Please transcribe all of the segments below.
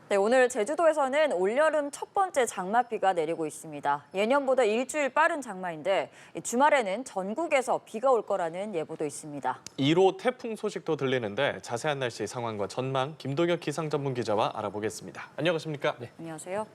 네, 오늘 제주도에서는 올여름 첫 번째 장맛비가 내리고 있습니다. 예년보다 일주일 빠른 장마인데 주말에는 전국에서 비가 올 거라는 예보도 있습니다. 1호 태풍 소식도 들리는데 자세한 날씨 상황과 전망 김동혁 기상전문기자와 알아보겠습니다. 안녕하십니까? 네, 안녕하세요.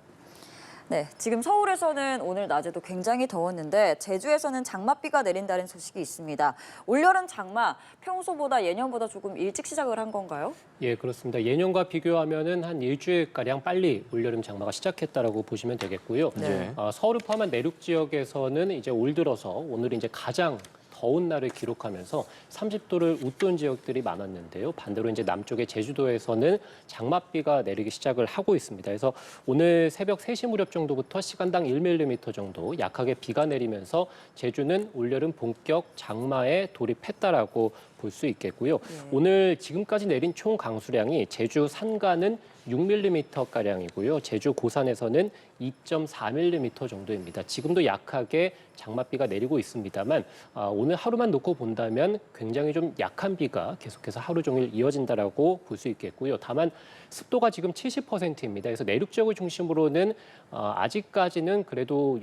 네, 지금 서울에서는 오늘 낮에도 굉장히 더웠는데 제주에서는 장맛비가 내린다는 소식이 있습니다. 올여름 장마 평소보다 예년보다 조금 일찍 시작을 한 건가요? 예, 그렇습니다. 예년과 비교하면은 한 일주일가량 빨리 올여름 장마가 시작했다라고 보시면 되겠고요. 네. 서울을 포함한 내륙 지역에서는 이제 올 들어서 오늘이 이제 가장 더운 날을 기록하면서 30도를 웃돈 지역들이 많았는데요. 반대로 이제 남쪽의 제주도에서는 장맛비가 내리기 시작을 하고 있습니다. 그래서 오늘 새벽 3시 무렵 정도부터 시간당 1mm 정도 약하게 비가 내리면서 제주는 올여름 본격 장마에 돌입했다라고 볼 수 있겠고요. 오늘 지금까지 내린 총 강수량이 제주 산간은 6mm가량이고요. 제주 고산에서는 2.4mm 정도입니다. 지금도 약하게 장맛비가 내리고 있습니다만 오늘 하루만 놓고 본다면 굉장히 좀 약한 비가 계속해서 하루 종일 이어진다라고 볼 수 있겠고요. 다만 습도가 지금 70%입니다. 그래서 내륙 지역을 중심으로는 아직까지는 그래도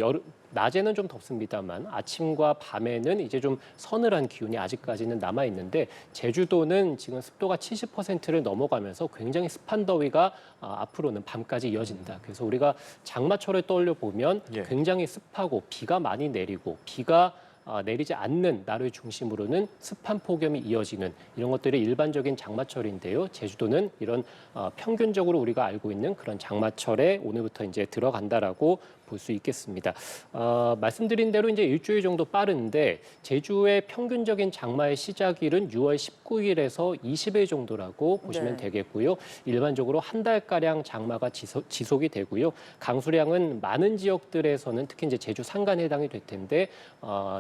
낮에는 좀 덥습니다만 아침과 밤에는 이제 좀 서늘한 기온이 아직까지는 남아 있는데 제주도는 지금 습도가 70%를 넘어가면서 굉장히 습한 더위가 앞으로는 밤까지 이어진다. 그래서 우리가 장마철을 떠올려 보면 굉장히 습하고 비가 많이 내리고 비가 내리지 않는 날을 중심으로는 습한 폭염이 이어지는 이런 것들이 일반적인 장마철인데요. 제주도는 이런 평균적으로 우리가 알고 있는 그런 장마철에 오늘부터 이제 들어간다라고 볼 수 있겠습니다. 말씀드린 대로 이제 일주일 정도 빠른데 제주의 평균적인 장마의 시작일은 6월 19일에서 20일 정도라고 보시면 되겠고요. 일반적으로 한 달가량 장마가 지속이 되고요. 강수량은 많은 지역들에서는 특히 이제 제주 산간에 해당이 될 텐데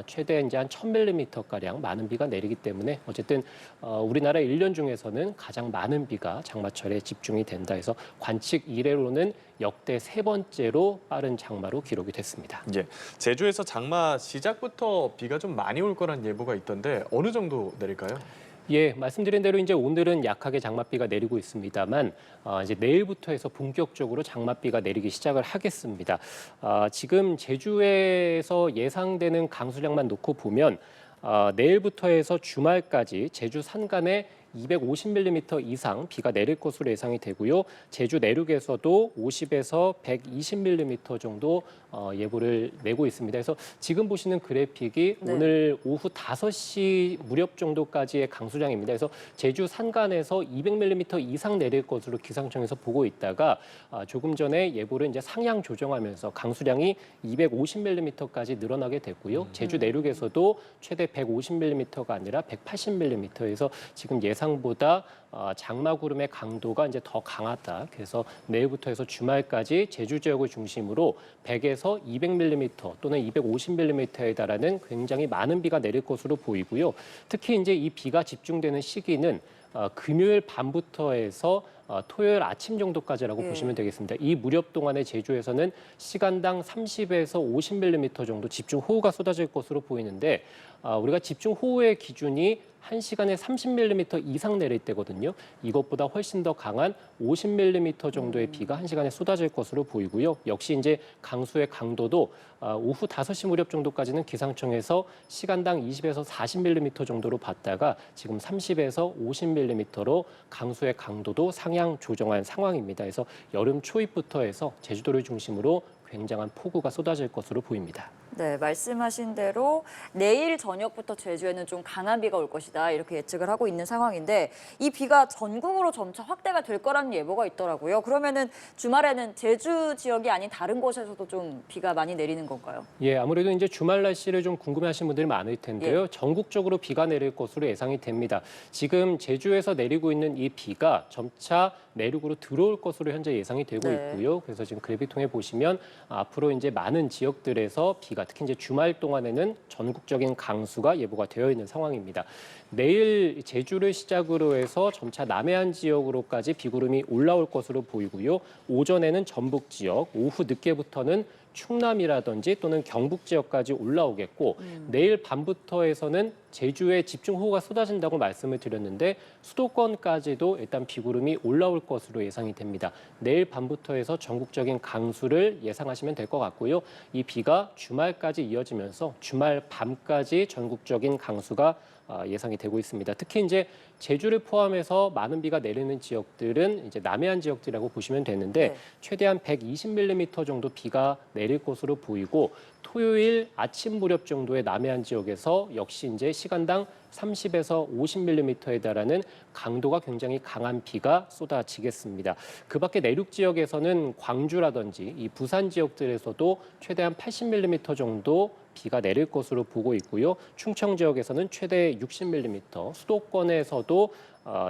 최대 이제 한 1000mm가량 많은 비가 내리기 때문에 어쨌든 우리나라 1년 중에서는 가장 많은 비가 장마철에 집중이 된다 해서 관측 이래로는 역대 3번째로 빠른 장마로 기록이 됐습니다. 예, 제주에서 장마 시작부터 비가 좀 많이 올 거란 예보가 있던데 어느 정도 내릴까요? 예, 말씀드린 대로 이제 오늘은 약하게 장맛비가 내리고 있습니다만 이제 내일부터 해서 본격적으로 장맛비가 내리기 시작을 하겠습니다. 지금 제주에서 예상되는 강수량만 놓고 보면 내일부터 해서 주말까지 제주 산간에 250mm 이상 비가 내릴 것으로 예상이 되고요. 제주 내륙에서도 50에서 120mm 정도 예보를 내고 있습니다. 그래서 지금 보시는 그래픽이 오늘 오후 5시 무렵 정도까지의 강수량입니다. 그래서 제주 산간에서 200mm 이상 내릴 것으로 기상청에서 보고 있다가 조금 전에 예보를 이제 상향 조정하면서 강수량이 250mm까지 늘어나게 됐고요. 제주 내륙에서도 최대 150mm가 아니라 180mm에서 지금 예상보다 장마구름의 강도가 이제 더 강하다. 그래서 내일부터 해서 주말까지 제주 지역을 중심으로 100에서 200mm 또는 250mm에 달하는 굉장히 많은 비가 내릴 것으로 보이고요. 특히 이제 이 비가 집중되는 시기는 금요일 밤부터 해서 토요일 아침 정도까지라고 보시면 되겠습니다. 이 무렵 동안에 제주에서는 시간당 30에서 50mm 정도 집중호우가 쏟아질 것으로 보이는데 우리가 집중호우의 기준이 1시간에 30mm 이상 내릴 때거든요. 이것보다 훨씬 더 강한 50mm 정도의 비가 1시간에 쏟아질 것으로 보이고요. 역시 이제 강수의 강도도 오후 5시 무렵 정도까지는 기상청에서 시간당 20에서 40mm 정도로 봤다가 지금 30에서 50mm로 강수의 강도도 상향 조정한 상황입니다. 그래서 여름 초입부터 해서 제주도를 중심으로 굉장한 폭우가 쏟아질 것으로 보입니다. 네, 말씀하신 대로 내일 저녁부터 제주에는 좀 강한 비가 올 것이다 이렇게 예측을 하고 있는 상황인데 이 비가 전국으로 점차 확대가 될 거라는 예보가 있더라고요. 그러면은 주말에는 제주 지역이 아닌 다른 곳에서도 좀 비가 많이 내리는 건가요? 예, 아무래도 이제 주말 날씨를 좀 궁금해하시는 분들이 많을 텐데요. 전국적으로 비가 내릴 것으로 예상이 됩니다. 지금 제주에서 내리고 있는 이 비가 점차 내륙으로 들어올 것으로 현재 예상이 되고 있고요. 그래서 지금 그래픽 통해 보시면 앞으로 이제 많은 지역들에서 비가 특히 이제 주말 동안에는 전국적인 강수가 예보가 되어 있는 상황입니다. 내일 제주를 시작으로 해서 점차 남해안 지역으로까지 비구름이 올라올 것으로 보이고요. 오전에는 전북 지역, 오후 늦게부터는 충남이라든지 또는 경북 지역까지 올라오겠고 내일 밤부터 해서는 제주에 집중호우가 쏟아진다고 말씀을 드렸는데 수도권까지도 일단 비구름이 올라올 것으로 예상이 됩니다. 내일 밤부터 해서 전국적인 강수를 예상하시면 될 것 같고요. 이 비가 주말까지 이어지면서 주말 밤까지 전국적인 강수가 예상이 되고 있습니다. 특히 이제 제주를 포함해서 많은 비가 내리는 지역들은 이제 남해안 지역들이라고 보시면 되는데 네. 최대한 120mm 정도 비가 내릴 것으로 보이고 토요일 아침 무렵 정도의 남해안 지역에서 역시 이제 시간당 30에서 50mm에 달하는 강도가 굉장히 강한 비가 쏟아지겠습니다. 그 밖에 내륙 지역에서는 광주라든지 이 부산 지역들에서도 최대한 80mm 정도 비가 내릴 것으로 보고 있고요. 충청 지역에서는 최대 60mm, 수도권에서도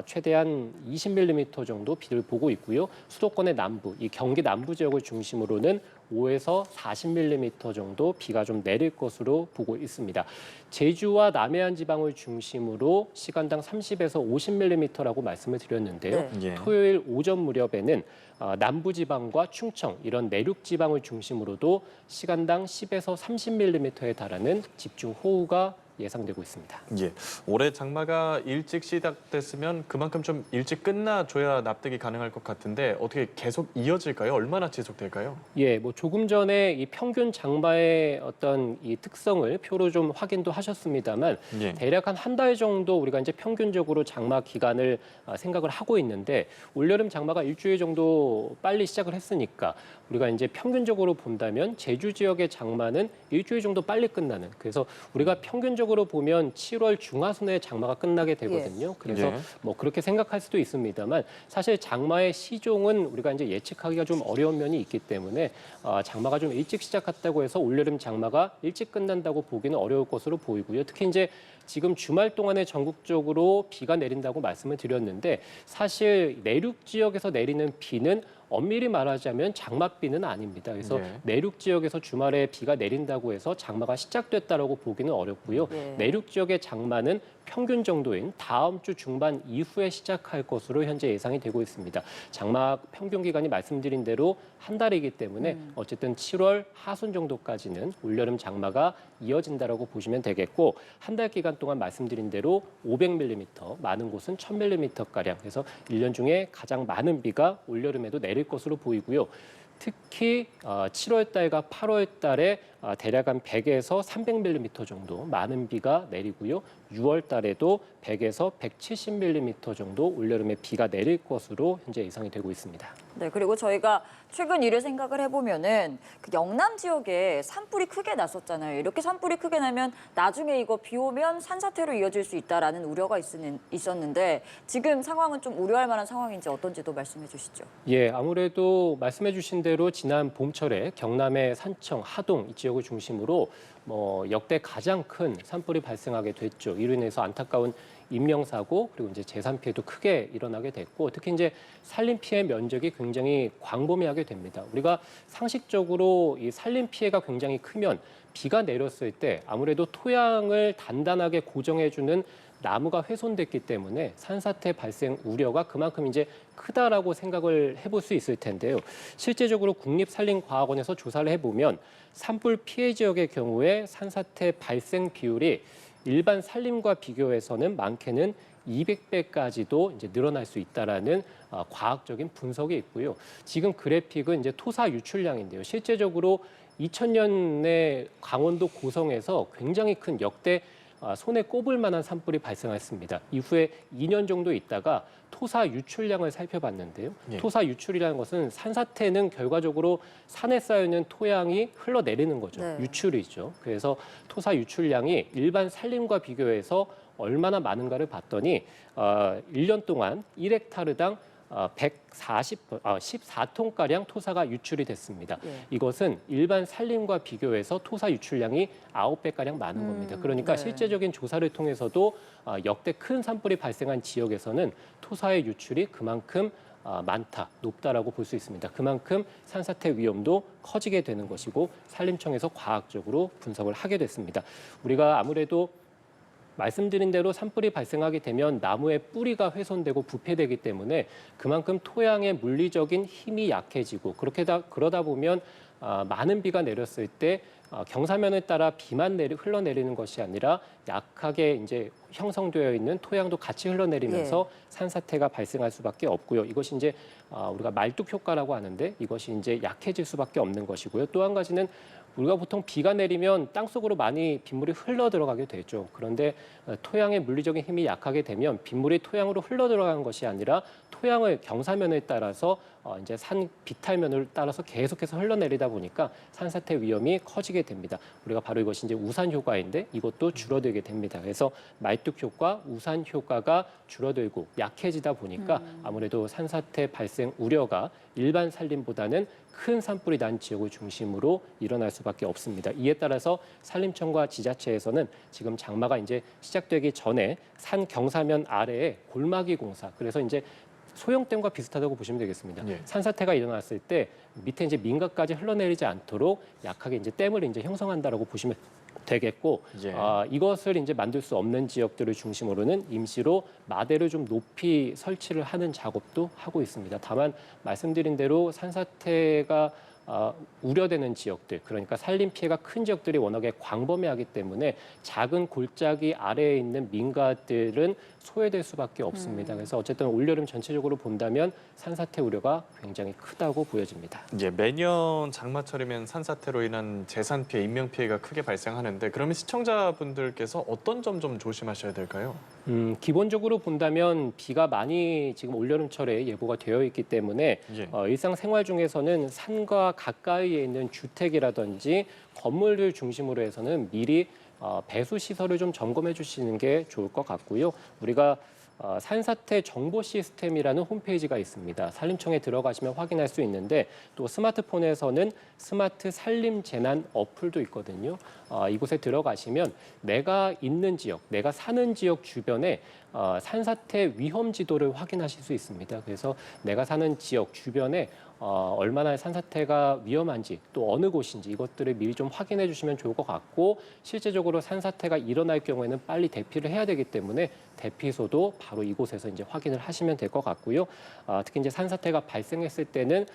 최대한 20mm 정도 비를 보고 있고요. 수도권의 남부, 이 경기 남부 지역을 중심으로는 5에서 40mm 정도 비가 좀 내릴 것으로 보고 있습니다. 제주와 남해안 지방을 중심으로 시간당 30에서 50mm라고 말씀을 드렸는데요. 네. 예. 토요일 오전 무렵에는 남부 지방과 충청 이런 내륙 지방을 중심으로도 시간당 10에서 30mm에 달하는 집중 호우가 예상되고 있습니다. 예. 올해 장마가 일찍 시작됐으면 그만큼 좀 일찍 끝나줘야 납득이 가능할 것 같은데 어떻게 계속 이어질까요? 얼마나 지속될까요? 예, 뭐 조금 전에 이 평균 장마의 어떤 이 특성을 표로 좀 확인도 하셨습니다만 예. 대략 한 달 정도 우리가 이제 평균적으로 장마 기간을 생각을 하고 있는데 올여름 장마가 일주일 정도 빨리 시작을 했으니까 우리가 이제 평균적으로 본다면 제주 지역의 장마는 일주일 정도 빨리 끝나는 그래서 우리가 평균적으로 보면 7월 중하순에 장마가 끝나게 되거든요. 그래서 예. 뭐 그렇게 생각할 수도 있습니다만 사실 장마의 시종은 우리가 이제 예측하기가 좀 어려운 면이 있기 때문에 장마가 좀 일찍 시작했다고 해서 올여름 장마가 일찍 끝난다고 보기는 어려울 것으로 보이고요. 특히 이제 지금 주말 동안에 전국적으로 비가 내린다고 말씀을 드렸는데 사실 내륙 지역에서 내리는 비는 엄밀히 말하자면 장맛비는 아닙니다. 그래서 예. 내륙 지역에서 주말에 비가 내린다고 해서 장마가 시작됐다라고 보기는 어렵고요. 예. 내륙 지역의 장마는 평균 정도인 다음 주 중반 이후에 시작할 것으로 현재 예상이 되고 있습니다. 장마 평균 기간이 말씀드린 대로 한 달이기 때문에 어쨌든 7월 하순 정도까지는 올여름 장마가 이어진다라고 보시면 되겠고 한 달 기간 동안 말씀드린 대로 500mm, 많은 곳은 1000mm가량 그래서 1년 중에 가장 많은 비가 올여름에도 내릴 것으로 보이고요. 특히 7월 달과 8월 달에 대략 한 100에서 300mm 정도 많은 비가 내리고요. 6월 달에도 100에서 170mm 정도 올여름에 비가 내릴 것으로 현재 예상이 되고 있습니다. 네, 그리고 저희가 최근 일을 생각을 해보면은 그 영남 지역에 산불이 크게 났었잖아요. 이렇게 산불이 크게 나면 나중에 이거 비 오면 산사태로 이어질 수 있다라는 우려가 있었는데 지금 상황은 좀 우려할 만한 상황인지 어떤지도 말씀해 주시죠. 예, 아무래도 말씀해 주신 대로 지난 봄철에 경남의 산청, 하동 이 지역을 중심으로 역대 가장 큰 산불이 발생하게 됐죠. 이로 인해서 안타까운 인명사고 그리고 이제 재산 피해도 크게 일어나게 됐고 특히 이제 산림 피해 면적이 굉장히 광범위하게 됩니다. 우리가 상식적으로 이 산림 피해가 굉장히 크면 비가 내렸을 때 아무래도 토양을 단단하게 고정해주는 나무가 훼손됐기 때문에 산사태 발생 우려가 그만큼 이제 크다라고 생각을 해볼 수 있을 텐데요. 실제적으로 국립산림과학원에서 조사를 해보면 산불 피해 지역의 경우에 산사태 발생 비율이 일반 산림과 비교해서는 많게는 200배까지도 이제 늘어날 수 있다라는 과학적인 분석이 있고요. 지금 그래픽은 이제 토사 유출량인데요. 실제적으로 2000년에 강원도 고성에서 굉장히 큰 역대 손에 꼽을 만한 산불이 발생했습니다. 이후에 2년 정도 있다가 토사 유출량을 살펴봤는데요. 예. 토사 유출이라는 것은 산사태는 결과적으로 산에 쌓여있는 토양이 흘러내리는 거죠. 네. 유출이죠. 그래서 토사 유출량이 일반 산림과 비교해서 얼마나 많은가를 봤더니 1년 동안 1헥타르당 14톤가량 토사가 유출이 됐습니다. 예. 이것은 일반 산림과 비교해서 토사 유출량이 9배가량 많은 겁니다. 그러니까 네. 실제적인 조사를 통해서도 역대 큰 산불이 발생한 지역에서는 토사의 유출이 그만큼 많다, 높다라고 볼 수 있습니다. 그만큼 산사태 위험도 커지게 되는 것이고 산림청에서 과학적으로 분석을 하게 됐습니다. 우리가 아무래도 말씀드린 대로 산불이 발생하게 되면 나무의 뿌리가 훼손되고 부패되기 때문에 그만큼 토양의 물리적인 힘이 약해지고 그러다 보면 많은 비가 내렸을 때 경사면에 따라 비만 흘러내리는 것이 아니라 약하게 이제 형성되어 있는 토양도 같이 흘러내리면서 산사태가 발생할 수밖에 없고요. 이것이 이제 우리가 말뚝 효과라고 하는데 이것이 이제 약해질 수밖에 없는 것이고요. 또 한 가지는 우리가 보통 비가 내리면 땅속으로 많이 빗물이 흘러 들어가게 되죠. 그런데 토양의 물리적인 힘이 약하게 되면 빗물이 토양으로 흘러 들어가는 것이 아니라 토양을 경사면에 따라서 이제 산 비탈면을 따라서 계속해서 흘러내리다 보니까 산사태 위험이 커지게 됩니다. 우리가 바로 이것이 이제 우산 효과인데 이것도 줄어들게 됩니다. 그래서 말뚝 효과, 우산 효과가 줄어들고 약해지다 보니까 아무래도 산사태 발생 우려가 일반 산림보다는 큰 산불이 난 지역을 중심으로 일어날 수밖에 없습니다. 이에 따라서 산림청과 지자체에서는 지금 장마가 이제 시작되기 전에 산 경사면 아래에 골마기 공사, 그래서 이제 소형댐과 비슷하다고 보시면 되겠습니다. 산사태가 일어났을 때 밑에 이제 민가까지 흘러내리지 않도록 약하게 이제 댐을 이제 형성한다라고 보시면 되겠고, 이것을 이제 만들 수 없는 지역들을 중심으로는 임시로 마대를 좀 높이 설치를 하는 작업도 하고 있습니다. 다만 말씀드린 대로 산사태가 우려되는 지역들, 그러니까 산림 피해가 큰 지역들이 워낙에 광범위하기 때문에 작은 골짜기 아래에 있는 민가들은 소외될 수밖에 없습니다. 그래서 어쨌든 올여름 전체적으로 본다면 산사태 우려가 굉장히 크다고 보여집니다. 매년 장마철이면 산사태로 인한 재산 피해, 인명 피해가 크게 발생하는데 그러면 시청자분들께서 어떤 점 좀 조심하셔야 될까요? 기본적으로 본다면 비가 많이 지금 올여름철에 예보가 되어 있기 때문에 일상생활 중에서는 산과 가까이에 있는 주택이라든지 건물을 중심으로 해서는 미리 배수 시설을 좀 점검해 주시는 게 좋을 것 같고요. 우리가 산사태 정보 시스템이라는 홈페이지가 있습니다. 산림청에 들어가시면 확인할 수 있는데 또 스마트폰에서는 스마트 산림 재난 어플도 있거든요. 이곳에 들어가시면 내가 있는 지역, 내가 사는 지역 주변에 산사태 위험 지도를 확인하실 수 있습니다. 그래서 내가 사는 지역 주변에 얼마나 산사태가 위험한지 또 어느 곳인지 이것들을 미리 좀 확인해 주시면 좋을 것 같고, 실제적으로 산사태가 일어날 경우에는 빨리 대피를 해야 되기 때문에 대피소도 바로 이곳에서 이제 확인을 하시면 될 것 같고요. 특히 이제 산사태가 발생했을 때는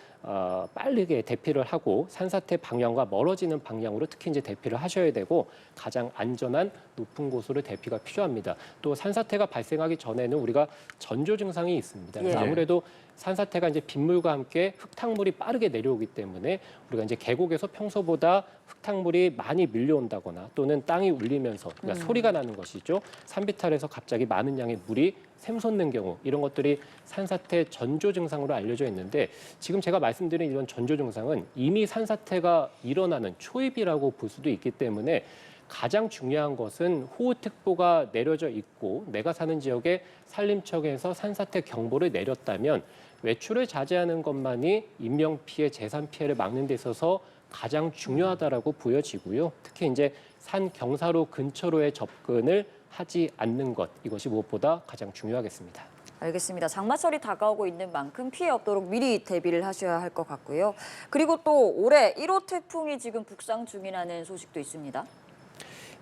빠르게 대피를 하고 산사태 방향과 멀어지는 방향으로 특히 이제 대피를 하셔야 되고 가장 안전한 높은 곳으로 대피가 필요합니다. 또 산사태가 발생하기 전에는 우리가 전조 증상이 있습니다. 그래서 아무래도 산사태가 이제 빗물과 함께 흙탕물이 빠르게 내려오기 때문에 우리가 이제 계곡에서 평소보다 흙탕물이 많이 밀려온다거나 또는 땅이 울리면서 그러니까 소리가 나는 것이죠. 산비탈에서 갑자기 많은 양의 물이 샘솟는 경우, 이런 것들이 산사태 전조 증상으로 알려져 있는데 지금 제가 말씀드린 이런 전조 증상은 이미 산사태가 일어나는 초입이라고 볼 수도 있기 때문에 가장 중요한 것은 호우특보가 내려져 있고 내가 사는 지역에 산림청에서 산사태 경보를 내렸다면 외출을 자제하는 것만이 인명피해, 재산피해를 막는 데 있어서 가장 중요하다라고 보여지고요. 특히 이제 산 경사로 근처로의 접근을 하지 않는 것, 이것이 무엇보다 가장 중요하겠습니다. 알겠습니다. 장마철이 다가오고 있는 만큼 피해 없도록 미리 대비를 하셔야 할 것 같고요. 그리고 또 올해 1호 태풍이 지금 북상 중이라는 소식도 있습니다.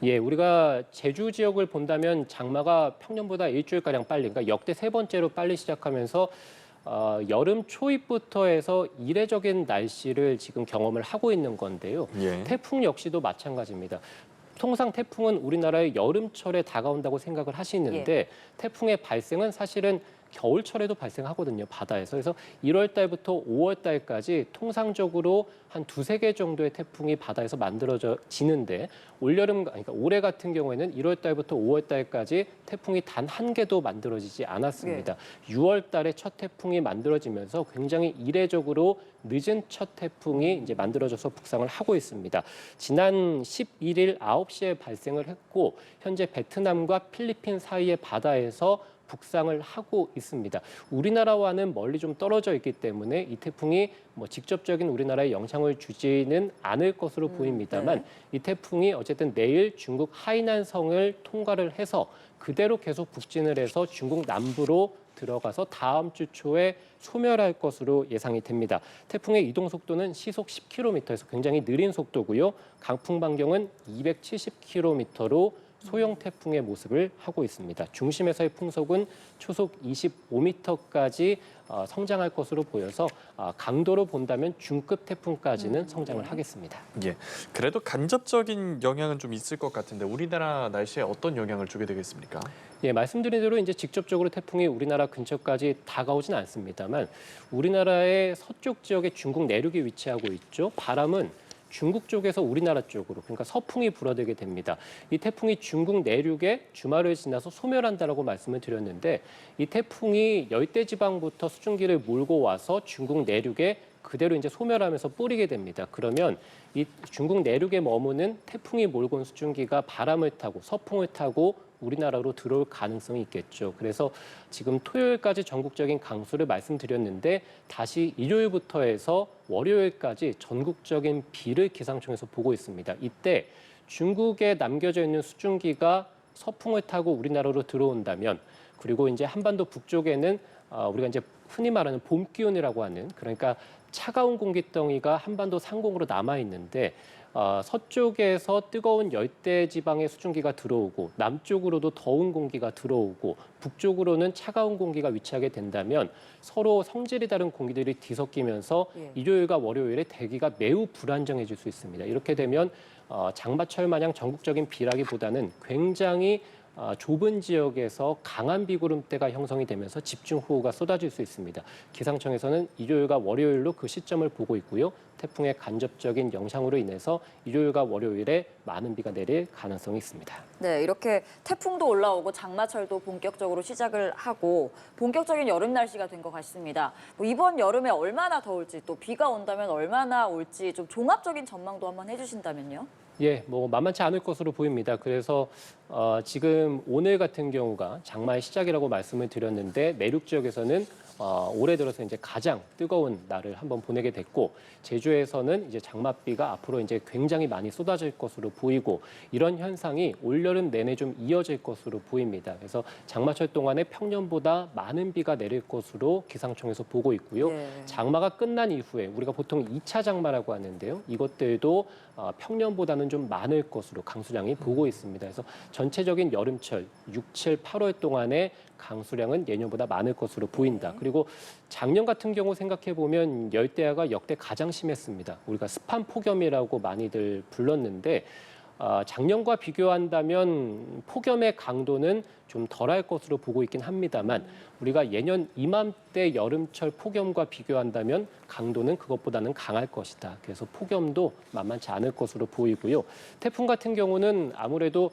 우리가 제주 지역을 본다면 장마가 평년보다 일주일가량 빨리, 그러니까 역대 3번째로 빨리 시작하면서 여름 초입부터 해서 이례적인 날씨를 지금 경험을 하고 있는 건데요. 태풍 역시도 마찬가지입니다. 통상 태풍은 우리나라의 여름철에 다가온다고 생각을 하시는데 태풍의 발생은 사실은 겨울철에도 발생하거든요, 바다에서. 그래서 1월 달부터 5월 달까지 통상적으로 한 2-3개 정도의 태풍이 바다에서 만들어지는데 올여름, 그러니까 올해 같은 경우에는 1월 달부터 5월 달까지 태풍이 단 1개도 만들어지지 않았습니다. 6월 달에 첫 태풍이 만들어지면서 굉장히 이례적으로 늦은 첫 태풍이 이제 만들어져서 북상을 하고 있습니다. 지난 11일 9시에 발생을 했고 현재 베트남과 필리핀 사이의 바다에서 북상을 하고 있습니다. 우리나라와는 멀리 좀 떨어져 있기 때문에 이 태풍이 직접적인 우리나라에 영향을 주지는 않을 것으로 보입니다만 이 태풍이 어쨌든 내일 중국 하이난성을 통과를 해서 그대로 계속 북진을 해서 중국 남부로 들어가서 다음 주 초에 소멸할 것으로 예상이 됩니다. 태풍의 이동 속도는 시속 10km에서 굉장히 느린 속도고요. 강풍 반경은 270km로 소형 태풍의 모습을 하고 있습니다. 중심에서의 풍속은 초속 25m까지 성장할 것으로 보여서 강도로 본다면 중급 태풍까지는 성장을 하겠습니다. 예. 그래도 간접적인 영향은 좀 있을 것 같은데 우리나라 날씨에 어떤 영향을 주게 되겠습니까? 예, 말씀드린 대로 이제 직접적으로 태풍이 우리나라 근처까지 다가오진 않습니다만 우리나라의 서쪽 지역에 중국 내륙이 위치하고 있죠. 바람은 중국 쪽에서 우리나라 쪽으로, 그러니까 서풍이 불어들게 됩니다. 이 태풍이 중국 내륙에 주말을 지나서 소멸한다라고 말씀을 드렸는데 이 태풍이 열대지방부터 수증기를 몰고 와서 중국 내륙에 그대로 이제 소멸하면서 뿌리게 됩니다. 그러면 이 중국 내륙에 머무는 태풍이 몰고 온 수증기가 바람을 타고 서풍을 타고 우리나라로 들어올 가능성이 있겠죠. 그래서 지금 토요일까지 전국적인 강수를 말씀드렸는데 다시 일요일부터 해서 월요일까지 전국적인 비를 기상청에서 보고 있습니다. 이때 중국에 남겨져 있는 수증기가 서풍을 타고 우리나라로 들어온다면 그리고 이제 한반도 북쪽에는 우리가 이제 흔히 말하는 봄 기온이라고 하는 그러니까 차가운 공기덩이가 한반도 상공으로 남아 있는데 서쪽에서 뜨거운 열대 지방의 수증기가 들어오고 남쪽으로도 더운 공기가 들어오고 북쪽으로는 차가운 공기가 위치하게 된다면 서로 성질이 다른 공기들이 뒤섞이면서 일요일과 월요일에 대기가 매우 불안정해질 수 있습니다. 이렇게 되면 장마철 마냥 전국적인 비라기보다는 굉장히 좁은 지역에서 강한 비구름대가 형성이 되면서 집중호우가 쏟아질 수 있습니다. 기상청에서는 일요일과 월요일로 그 시점을 보고 있고요. 태풍의 간접적인 영향으로 인해서 일요일과 월요일에 많은 비가 내릴 가능성이 있습니다. 네, 이렇게 태풍도 올라오고 장마철도 본격적으로 시작을 하고 본격적인 여름 날씨가 된 것 같습니다. 뭐 이번 여름에 얼마나 더울지 또 비가 온다면 얼마나 올지 좀 종합적인 전망도 한번 해주신다면요. 예, 뭐 만만치 않을 것으로 보입니다. 그래서 지금 오늘 같은 경우가 장마의 시작이라고 말씀을 드렸는데 내륙 지역에서는 올해 들어서 이제 가장 뜨거운 날을 한번 보내게 됐고 제주에서는 이제 장맛비가 앞으로 이제 굉장히 많이 쏟아질 것으로 보이고 이런 현상이 올여름 내내 좀 이어질 것으로 보입니다. 그래서 장마철 동안에 평년보다 많은 비가 내릴 것으로 기상청에서 보고 있고요. 장마가 끝난 이후에 우리가 보통 2차 장마라고 하는데요. 이것들도 평년보다는 좀 많을 것으로 강수량이 보고 있습니다. 그래서 전체적인 여름철 6, 7, 8월 동안에 강수량은 예년보다 많을 것으로 보인다. 그리고 작년 같은 경우 생각해 보면 열대야가 역대 가장 심했습니다. 우리가 습한 폭염이라고 많이들 불렀는데 작년과 비교한다면 폭염의 강도는 좀 덜할 것으로 보고 있긴 합니다만 우리가 예년 이맘때 여름철 폭염과 비교한다면 강도는 그것보다는 강할 것이다. 그래서 폭염도 만만치 않을 것으로 보이고요. 태풍 같은 경우는 아무래도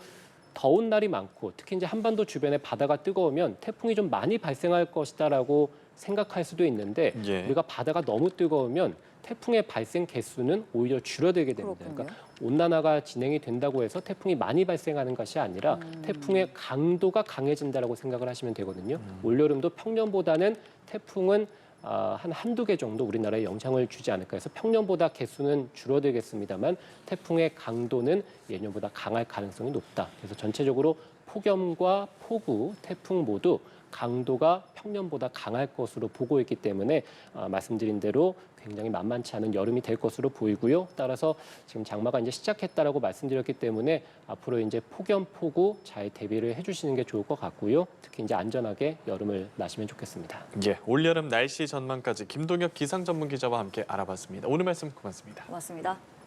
더운 날이 많고 특히 이제 한반도 주변에 바다가 뜨거우면 태풍이 좀 많이 발생할 것이다라고 생각할 수도 있는데 우리가 바다가 너무 뜨거우면 태풍의 발생 개수는 오히려 줄어들게 됩니다. 그러니까 온난화가 진행이 된다고 해서 태풍이 많이 발생하는 것이 아니라 태풍의 강도가 강해진다라고 생각을 하시면 되거든요. 올여름도 평년보다는 태풍은 한두 개 정도 우리나라에 영향을 주지 않을까 해서 평년보다 개수는 줄어들겠습니다만 태풍의 강도는 예년보다 강할 가능성이 높다. 그래서 전체적으로 폭염과 폭우, 태풍 모두 강도가 평년보다 강할 것으로 보고 있기 때문에 말씀드린 대로 굉장히 만만치 않은 여름이 될 것으로 보이고요. 따라서 지금 장마가 이제 시작했다라고 말씀드렸기 때문에 앞으로 이제 폭염, 폭우 잘 대비를 해주시는 게 좋을 것 같고요. 특히 이제 안전하게 여름을 나시면 좋겠습니다. 예, 올여름 날씨 전망까지 김동엽 기상 전문 기자와 함께 알아봤습니다. 오늘 말씀 고맙습니다. 고맙습니다.